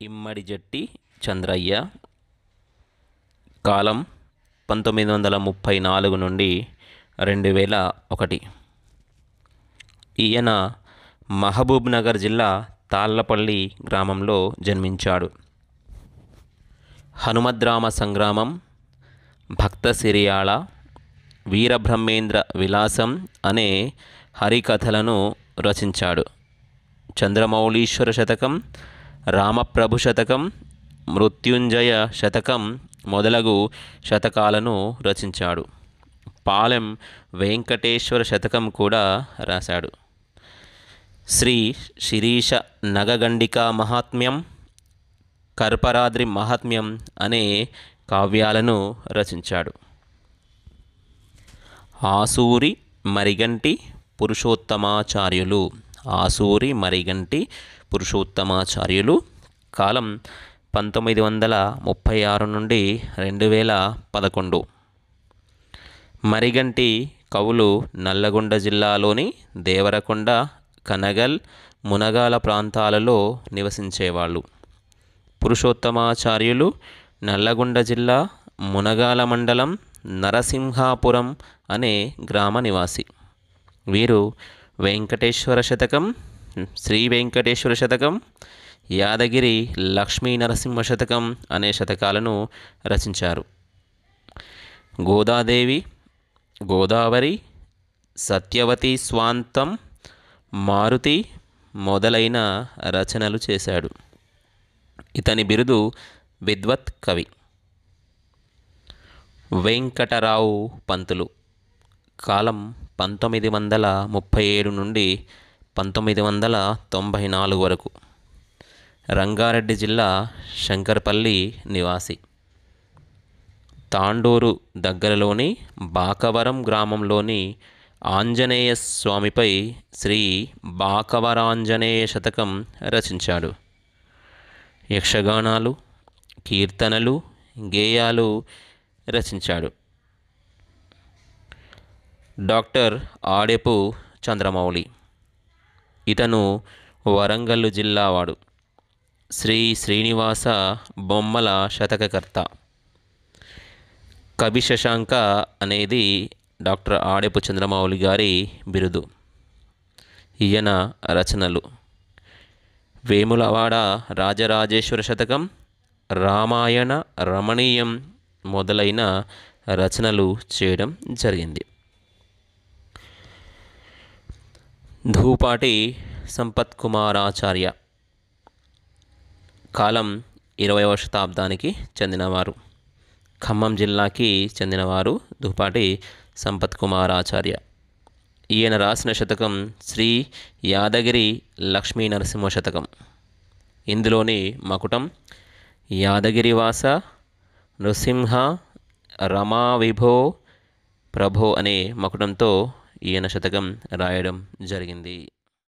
ఇమ్మడి జట్టి చంద్రయ్య. కాలం 1934 నుండి 2001. ఈయన మహబూబ్ నగర్ జిల్లా తాళ్లపల్లి గ్రామంలో జన్మించాడు. హనుమద్రామ సంగ్రామం, భక్త సిరియాళ, వీరబ్రహ్మేంద్ర విలాసం అనే హరికథలను రచించాడు. చంద్రమౌళీశ్వర శతకం, రామప్రభు శతకం, మృత్యుంజయ శతకం మొదలగు శతకాలను రచించాడు. పాలెం వెంకటేశ్వర శతకం కూడా రాశాడు. శ్రీ శిరీష నగగండికా మహాత్మ్యం, కర్పరాద్రి మహాత్మ్యం అనే కావ్యాలను రచించాడు. ఆసూరి మరిగంటి పురుషోత్తమాచార్యులు. ఆసూరి మరిగంటి పురుషోత్తమాచార్యులు. కాలం 1936 నుండి 2011. మరిగంటి కవులు నల్లగొండ జిల్లాలోని దేవరకొండ, కనగల్, మునగాల ప్రాంతాలలో నివసించేవాళ్ళు. పురుషోత్తమాచార్యులు నల్లగొండ జిల్లా మునగాల మండలం నరసింహాపురం అనే గ్రామ నివాసి. వీరు వెంకటేశ్వర శతకం, శ్రీ వెంకటేశ్వర శతకం, యాదగిరి లక్ష్మీ నరసింహ శతకం అనే శతకాలను రచించారు. గోదాదేవి, గోదావరి, సత్యవతి స్వాంతం, మారుతి మొదలైన రచనలు చేశాడు. ఇతని బిరుదు విద్వత్ కవి. వెంకటరావు పంతులు. కాలం 1937 నుండి 1994 వరకు. రంగారెడ్డి జిల్లా శంకర్పల్లి నివాసి. తాండూరు దగ్గరలోని బాకవరం గ్రామంలోని ఆంజనేయ స్వామిపై శ్రీ బాకవరాంజనేయ శతకం రచించాడు. యక్షగానాలు, కీర్తనలు, గేయాలు రచించాడు. డాక్టర్ ఆడెపు చంద్రమౌళి. ఇతను వరంగల్లు జిల్లావాడు. శ్రీ శ్రీనివాస బొమ్మల శతకకర్త. కవి శశాంక అనేది డాక్టర్ ఆడెపు చంద్రమౌళి గారి బిరుదు. ఈయన రచనలు: వేములవాడ రాజరాజేశ్వర శతకం, రామాయణ రమణీయం మొదలైన రచనలు చేయడం జరిగింది. ధూపాటి సంపత్ కుమారాచార్య. కాలం 20వ శతాబ్దానికి చెందినవారు. ఖమ్మం జిల్లాకి చెందినవారు ధూపాటి సంపత్ కుమారాచార్య. ఈయన రాసిన శతకం శ్రీ యాదగిరి లక్ష్మీ నరసింహ శతకం. ఇందులోని మకుటం యాదగిరివాస నృసింహ రమా విభో ప్రభో అనే మకుటంతో ఈయన శతకం రాయడం జరిగింది.